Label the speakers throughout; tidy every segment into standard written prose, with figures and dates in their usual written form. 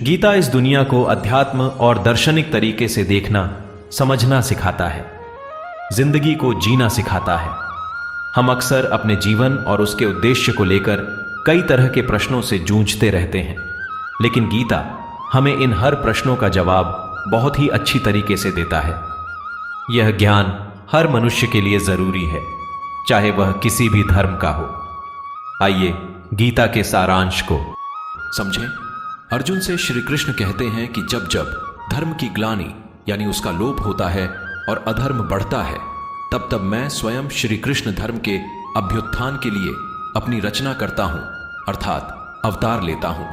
Speaker 1: गीता इस दुनिया को अध्यात्म और दार्शनिक तरीके से देखना, समझना सिखाता है, जिंदगी को जीना सिखाता है। हम अक्सर अपने जीवन और उसके उद्देश्य को लेकर कई तरह के प्रश्नों से जूझते रहते हैं, लेकिन गीता हमें इन हर प्रश्नों का जवाब बहुत ही अच्छी तरीके से देता है। यह ज्ञान हर मनुष्य के लिए जरूरी है, चाहे वह किसी भी धर्म का हो। आइए गीता के सारांश को समझें। अर्जुन से श्री कृष्ण कहते हैं कि जब जब धर्म की ग्लानि यानी उसका लोप होता है और अधर्म बढ़ता है, तब तब मैं स्वयं श्री कृष्ण धर्म के अभ्युत्थान के लिए अपनी रचना करता हूं, अर्थात अवतार लेता हूं।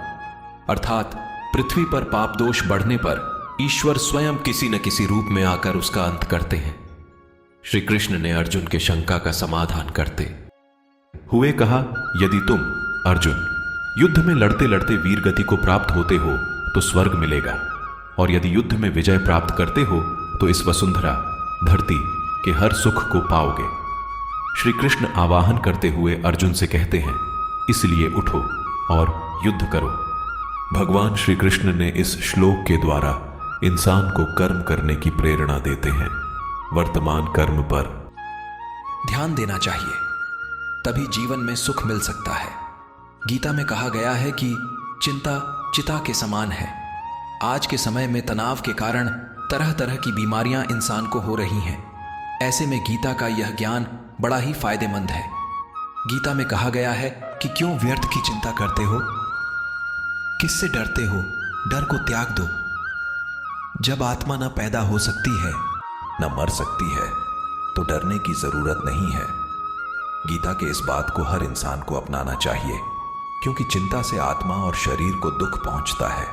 Speaker 1: अर्थात पृथ्वी पर पाप दोष बढ़ने पर ईश्वर स्वयं किसी न किसी रूप में आकर उसका अंत करते हैं। श्री कृष्ण ने अर्जुन के शंका का समाधान करते हुए कहा, यदि तुम अर्जुन युद्ध में लड़ते लड़ते वीर गति को प्राप्त होते हो तो स्वर्ग मिलेगा, और यदि युद्ध में विजय प्राप्त करते हो तो इस वसुंधरा धरती के हर सुख को पाओगे। श्री कृष्ण आवाहन करते हुए अर्जुन से कहते हैं, इसलिए उठो और युद्ध करो। भगवान श्री कृष्ण ने इस श्लोक के द्वारा इंसान को कर्म करने की प्रेरणा देते हैं। वर्तमान कर्म पर
Speaker 2: ध्यान देना चाहिए, तभी जीवन में सुख मिल सकता है। गीता में कहा गया है कि चिंता चिता के समान है। आज के समय में तनाव के कारण तरह तरह की बीमारियां इंसान को हो रही हैं। ऐसे में गीता का यह ज्ञान बड़ा ही फायदेमंद है। गीता में कहा गया है कि क्यों व्यर्थ की चिंता करते हो, किससे डरते हो, डर को त्याग दो। जब आत्मा न पैदा हो सकती है न मर सकती है तो डरने की जरूरत नहीं है। गीता के इस बात को हर इंसान को अपनाना चाहिए, क्योंकि चिंता से आत्मा और शरीर को दुख पहुंचता है।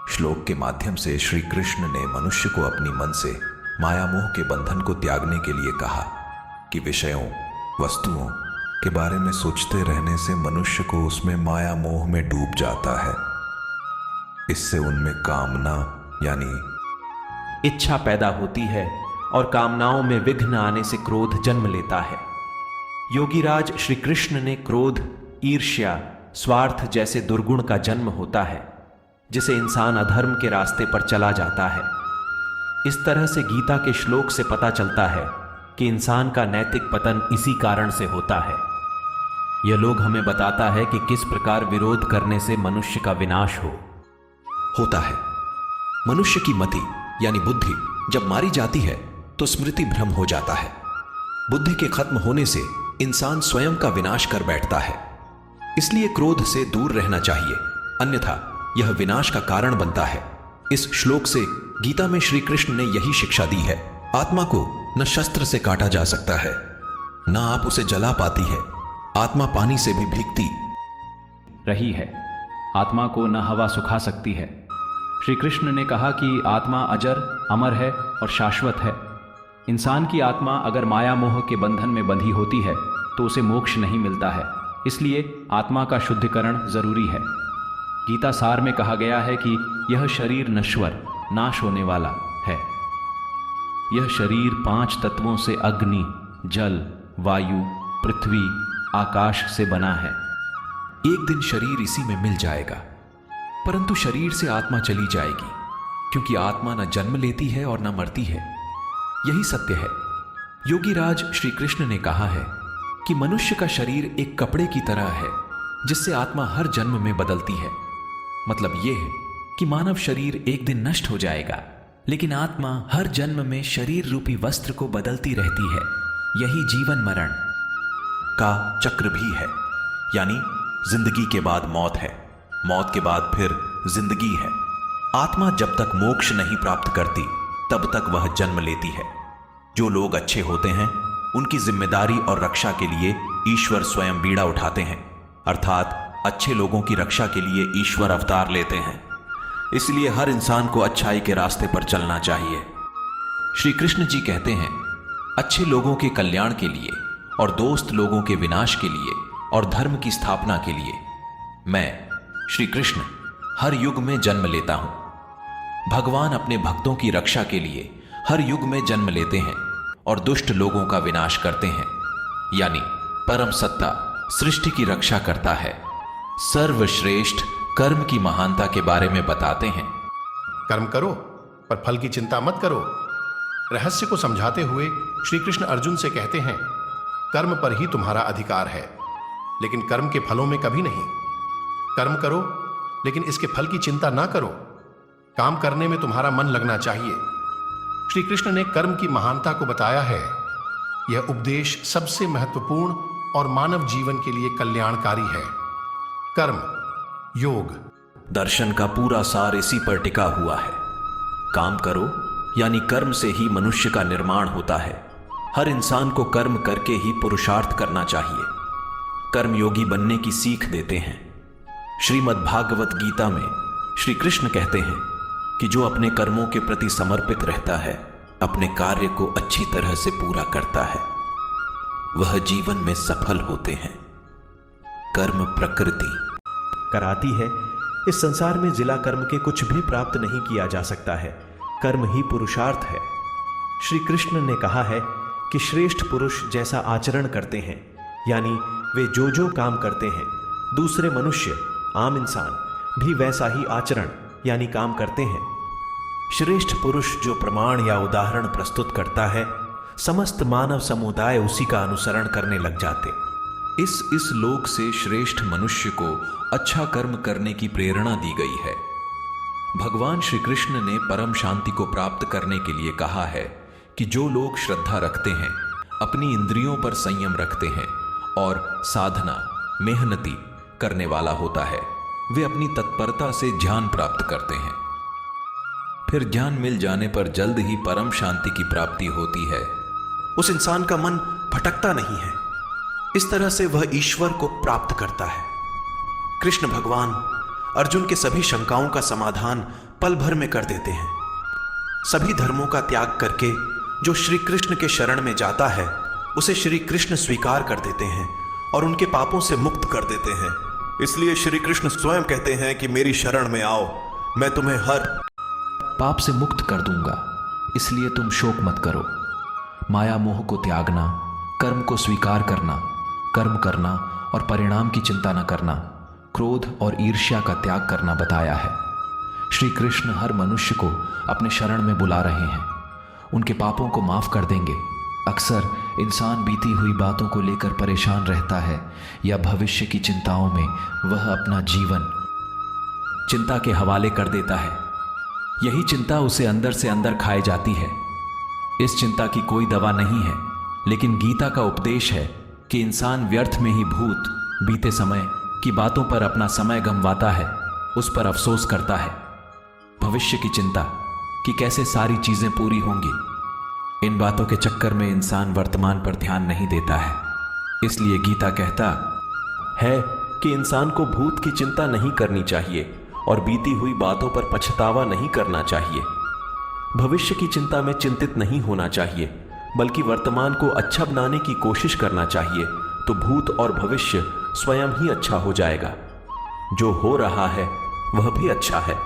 Speaker 2: श्लोक के माध्यम से श्री कृष्ण ने मनुष्य को अपनी मन से माया मोह के बंधन को त्यागने के लिए कहा कि विषयों वस्तुओं के बारे में सोचते रहने से मनुष्य को उसमें माया मोह में डूब जाता है। इससे उनमें कामना यानी
Speaker 1: इच्छा पैदा होती है और कामनाओं में विघ्न आने से क्रोध जन्म लेता है। योगीराज श्री कृष्ण ने क्रोध, ईर्ष्या, स्वार्थ जैसे दुर्गुण का जन्म होता है, जिसे इंसान अधर्म के रास्ते पर चला जाता है। इस तरह से गीता के श्लोक से पता चलता है कि इंसान का नैतिक पतन इसी कारण से होता है। यह लोग हमें बताता है कि किस प्रकार विरोध करने से मनुष्य का विनाश होता है। मनुष्य की मति यानी बुद्धि जब मारी जाती है तो स्मृति भ्रम हो जाता है। बुद्धि के खत्म होने से इंसान स्वयं का विनाश कर बैठता है। इसलिए क्रोध से दूर रहना चाहिए, अन्यथा यह विनाश का कारण बनता है। इस श्लोक से गीता में श्री कृष्ण ने यही शिक्षा दी है। आत्मा को न शस्त्र से काटा जा सकता है, न आप उसे जला पाती है। आत्मा पानी से भी भीगती रही है, आत्मा को न हवा सुखा सकती है। श्री कृष्ण ने कहा कि आत्मा अजर, अमर है और शाश्वत है। इंसान की आत्मा अगर माया मोह के बंधन में बंधी होती है तो उसे मोक्ष नहीं मिलता है। इसलिए आत्मा का शुद्धिकरण जरूरी है। गीता सार में कहा गया है कि यह शरीर नश्वर, नाश होने वाला है। यह शरीर 5 तत्वों से अग्नि, जल, वायु, पृथ्वी, आकाश से बना है। एक दिन शरीर इसी में मिल जाएगा, परंतु शरीर से आत्मा चली जाएगी, क्योंकि आत्मा न जन्म लेती है और न मरती है। यही सत्य है। योगीराज श्री कृष्ण ने कहा है कि मनुष्य का शरीर एक कपड़े की तरह है, जिससे आत्मा हर जन्म में बदलती है। मतलब यह है कि मानव शरीर एक दिन नष्ट हो जाएगा, लेकिन आत्मा हर जन्म में शरीर रूपी वस्त्र को बदलती रहती है। यही जीवन मरण
Speaker 2: का चक्र भी है, यानी जिंदगी के बाद मौत है, मौत के बाद फिर जिंदगी है। आत्मा जब तक मोक्ष नहीं प्राप्त करती तब तक वह जन्म लेती है। जो लोग अच्छे होते हैं उनकी जिम्मेदारी और रक्षा के लिए ईश्वर स्वयं बीड़ा उठाते हैं, अर्थात अच्छे लोगों की रक्षा के लिए ईश्वर अवतार लेते हैं। इसलिए हर इंसान को अच्छाई के रास्ते पर चलना चाहिए। श्री कृष्ण जी कहते हैं, अच्छे लोगों के कल्याण के लिए और दोस्त लोगों के विनाश के लिए और धर्म की स्थापना के लिए मैं श्री कृष्ण हर युग में जन्म लेता हूं। भगवान अपने भक्तों की रक्षा के लिए हर युग में जन्म लेते हैं और दुष्ट लोगों का विनाश करते हैं, यानी परम सत्ता सृष्टि की रक्षा करता है। सर्वश्रेष्ठ कर्म की महानता के बारे में बताते हैं।
Speaker 3: कर्म करो पर फल की चिंता मत करो। रहस्य को समझाते हुए श्री कृष्ण अर्जुन से कहते हैं, कर्म पर ही तुम्हारा अधिकार है, लेकिन कर्म के फलों में कभी नहीं। कर्म करो लेकिन इसके फल की चिंता ना करो। काम करने में तुम्हारा मन लगना चाहिए। श्री कृष्ण ने कर्म की महानता को बताया है। यह उपदेश सबसे महत्वपूर्ण और मानव जीवन के लिए कल्याणकारी है। कर्म योग।
Speaker 1: दर्शन का पूरा सार इसी पर टिका हुआ है। काम करो यानी कर्म से ही मनुष्य का निर्माण होता है। हर इंसान को कर्म करके ही पुरुषार्थ करना चाहिए। कर्मयोगी बनने की सीख देते हैं। श्रीमद् भागवत गीता में श्री कृष्ण कहते हैं कि जो अपने कर्मों के प्रति समर्पित रहता है, अपने कार्य को अच्छी तरह से पूरा करता है, वह जीवन में सफल होते हैं। कर्म प्रकृति
Speaker 4: कराती है। इस संसार में जिला कर्म के कुछ भी प्राप्त नहीं किया जा सकता है। कर्म ही पुरुषार्थ है। श्री कृष्ण ने कहा है कि श्रेष्ठ पुरुष जैसा आचरण करते हैं, यानी वे जो जो काम करते हैं, दूसरे मनुष्य, आम इंसान भी वैसा ही आचरण यानी काम करते हैं। श्रेष्ठ पुरुष जो प्रमाण या उदाहरण प्रस्तुत करता है, समस्त मानव समुदाय उसी का अनुसरण करने लग जाते।
Speaker 2: इस लोक से श्रेष्ठ मनुष्य को अच्छा कर्म करने की प्रेरणा दी गई है। भगवान श्री कृष्ण ने परम शांति को प्राप्त करने के लिए कहा है कि जो लोग श्रद्धा रखते हैं, अपनी इंद्रियों पर संयम रखते हैं और साधना मेहनती करने वाला होता है, वे अपनी तत्परता से ज्ञान प्राप्त करते हैं। फिर ज्ञान मिल जाने पर जल्द ही परम शांति की प्राप्ति होती है।
Speaker 4: उस इंसान का मन भटकता नहीं है। इस तरह से वह ईश्वर को प्राप्त करता है। कृष्ण भगवान अर्जुन के सभी शंकाओं का समाधान पल भर में कर देते हैं। सभी धर्मों का त्याग करके जो श्री कृष्ण के शरण में जाता है, उसे श्री कृष्ण स्वीकार कर देते हैं और उनके पापों से मुक्त कर देते हैं। इसलिए श्री कृष्ण स्वयं कहते हैं कि मेरी शरण में आओ, मैं तुम्हें हर
Speaker 2: पाप से मुक्त कर दूंगा। इसलिए तुम शोक मत करो। माया मोह को त्यागना, कर्म को स्वीकार करना, कर्म करना और परिणाम की चिंता न करना, क्रोध और ईर्ष्या का त्याग करना बताया है। श्री कृष्ण हर मनुष्य को अपने शरण में बुला रहे हैं। उनके पापों को माफ कर देंगे। अक्सर इंसान बीती हुई बातों को लेकर परेशान रहता है या भविष्य की चिंताओं में वह अपना जीवन चिंता के हवाले कर देता है। यही चिंता उसे अंदर से अंदर खाए जाती है। इस चिंता की कोई दवा नहीं है, लेकिन गीता का उपदेश है कि इंसान व्यर्थ में ही भूत बीते समय की बातों पर अपना समय गंवाता है, उस पर अफसोस करता है। भविष्य की चिंता कि कैसे सारी चीजें पूरी होंगी, इन बातों के चक्कर में इंसान वर्तमान पर ध्यान नहीं देता है। इसलिए गीता कहता
Speaker 4: है कि इंसान को भूत की चिंता नहीं करनी चाहिए और बीती हुई बातों पर पछतावा नहीं करना चाहिए। भविष्य की चिंता में चिंतित नहीं होना चाहिए, बल्कि वर्तमान को अच्छा बनाने की कोशिश करना चाहिए, तो भूत और भविष्य स्वयं ही अच्छा हो जाएगा। जो हो रहा है वह भी अच्छा है,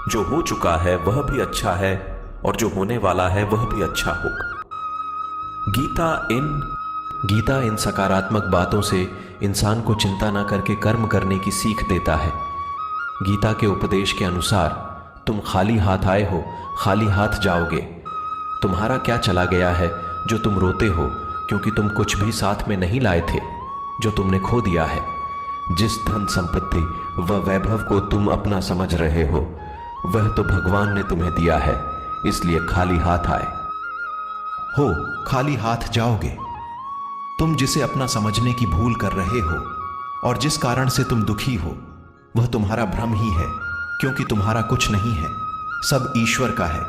Speaker 4: जो हो चुका है वह भी अच्छा है, और जो होने वाला है वह भी अच्छा होगा। गीता इन सकारात्मक बातों से इंसान को चिंता न करके कर्म करने की सीख देता है। गीता के उपदेश के अनुसार तुम खाली हाथ आए हो, खाली हाथ जाओगे। तुम्हारा क्या चला गया है जो तुम रोते हो, क्योंकि तुम कुछ भी साथ में नहीं लाए थे जो तुमने खो दिया है। जिस धन संपत्ति व वैभव को तुम अपना समझ रहे हो, वह तो भगवान ने तुम्हें दिया है, इसलिए खाली हाथ आए हो, खाली हाथ जाओगे। तुम जिसे अपना समझने की भूल कर रहे हो और जिस कारण से तुम दुखी हो, वह तुम्हारा भ्रम ही है, क्योंकि तुम्हारा कुछ नहीं है, सब ईश्वर का है,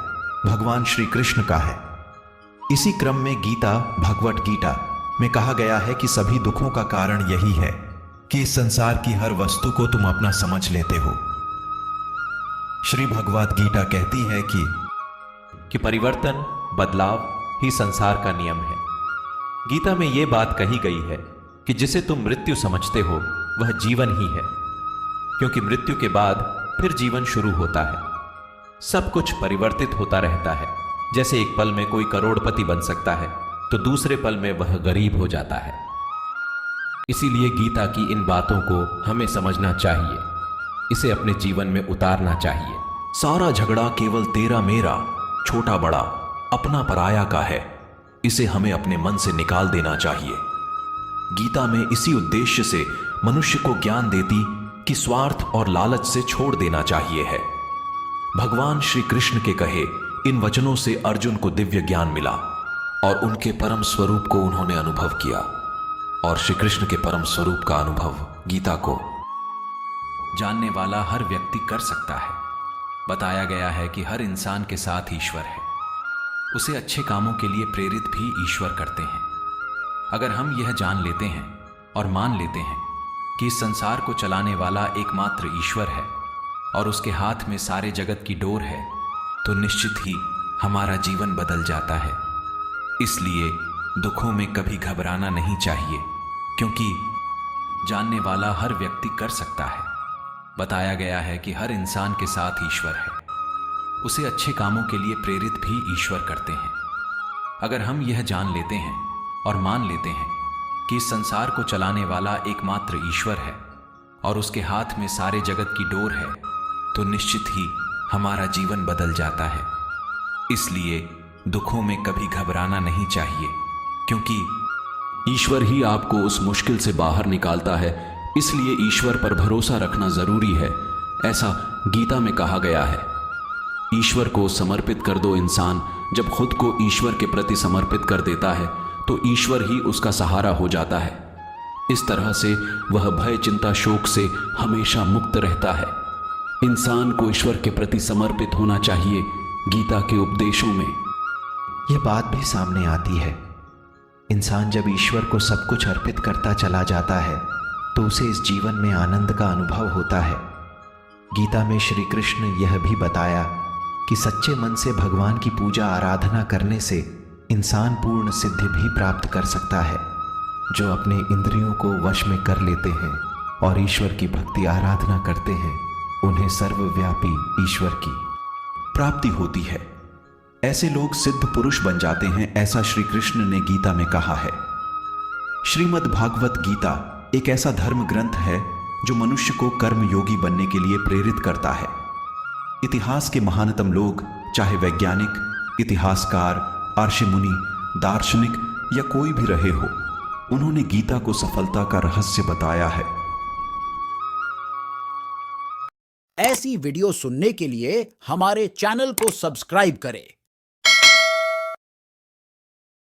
Speaker 4: भगवान श्री कृष्ण का है। इसी क्रम में गीता भगवत गीता में कहा गया है कि सभी दुखों का कारण यही है कि इस संसार की हर वस्तु को तुम अपना समझ लेते हो। श्री भगवत गीता कहती है कि परिवर्तन, बदलाव ही संसार का नियम है। गीता में यह बात कही गई है कि जिसे तुम मृत्यु समझते हो वह जीवन ही है, क्योंकि मृत्यु के बाद फिर जीवन शुरू होता है। सब कुछ परिवर्तित होता रहता है। जैसे एक पल में कोई करोड़पति बन सकता है तो दूसरे पल में वह गरीब हो जाता है। इसीलिए गीता की इन बातों को हमें समझना चाहिए।
Speaker 1: इसे अपने जीवन में उतारना चाहिए।
Speaker 2: सारा झगड़ा केवल तेरा मेरा, छोटा बड़ा, अपना पराया का है। इसे हमें अपने मन से निकाल देना चाहिए। गीता में इसी उद्देश्य से मनुष्य को ज्ञान देती कि स्वार्थ और लालच से छोड़ देना चाहिए है। भगवान श्री कृष्ण के कहे इन वचनों से अर्जुन को दिव्य ज्ञान मिला और उनके परम स्वरूप को उन्होंने अनुभव किया। और श्री कृष्ण के परम स्वरूप का अनुभव गीता को
Speaker 1: जानने वाला हर व्यक्ति कर सकता है। बताया गया है कि हर इंसान के साथ ईश्वर है, उसे अच्छे कामों के लिए प्रेरित भी ईश्वर करते हैं। अगर हम यह जान लेते हैं और मान लेते हैं कि इस संसार को चलाने वाला एकमात्र ईश्वर है और उसके हाथ में सारे जगत की डोर है, तो निश्चित ही हमारा जीवन बदल जाता है। इसलिए दुखों में कभी घबराना नहीं चाहिए, क्योंकि जानने वाला हर व्यक्ति कर सकता है। बताया गया है कि हर इंसान के साथ ईश्वर है, उसे अच्छे कामों के लिए प्रेरित भी ईश्वर करते हैं। अगर हम यह जान लेते हैं और मान लेते हैं कि इस संसार को चलाने वाला एकमात्र ईश्वर है और उसके हाथ में सारे जगत की डोर है, तो निश्चित ही हमारा जीवन बदल जाता है। इसलिए दुखों में कभी घबराना नहीं चाहिए, क्योंकि
Speaker 2: ईश्वर ही आपको उस मुश्किल से बाहर निकालता है। इसलिए ईश्वर पर भरोसा रखना जरूरी है, ऐसा गीता में कहा गया है। ईश्वर को समर्पित कर दो। इंसान जब खुद को ईश्वर के प्रति समर्पित कर देता है तो ईश्वर ही उसका सहारा हो जाता है। इस तरह से वह भय, चिंता, शोक से हमेशा मुक्त रहता है। इंसान को ईश्वर के प्रति समर्पित होना चाहिए। गीता के उपदेशों में
Speaker 4: यह बात भी सामने आती है। इंसान जब ईश्वर को सब कुछ अर्पित करता चला जाता है तो उसे इस जीवन में आनंद का अनुभव होता है। गीता में श्री कृष्ण यह भी बताया कि सच्चे मन से भगवान की पूजा आराधना करने से इंसान पूर्ण सिद्धि भी प्राप्त कर सकता है। जो अपने इंद्रियों को वश में कर लेते हैं और ईश्वर की भक्ति आराधना करते हैं, उन्हें सर्वव्यापी ईश्वर की प्राप्ति होती है। ऐसे लोग सिद्ध पुरुष बन जाते हैं, ऐसा श्री कृष्ण ने गीता में कहा है। श्रीमद् भागवत गीता एक ऐसा धर्म ग्रंथ है जो मनुष्य को कर्म योगी बनने के लिए प्रेरित करता है। इतिहास के महानतम लोग, चाहे वैज्ञानिक, इतिहासकार, आर्षि मुनि, दार्शनिक या कोई भी रहे हो, उन्होंने गीता को सफलता का रहस्य बताया है।
Speaker 5: ऐसी वीडियो सुनने के लिए हमारे चैनल को सब्सक्राइब करें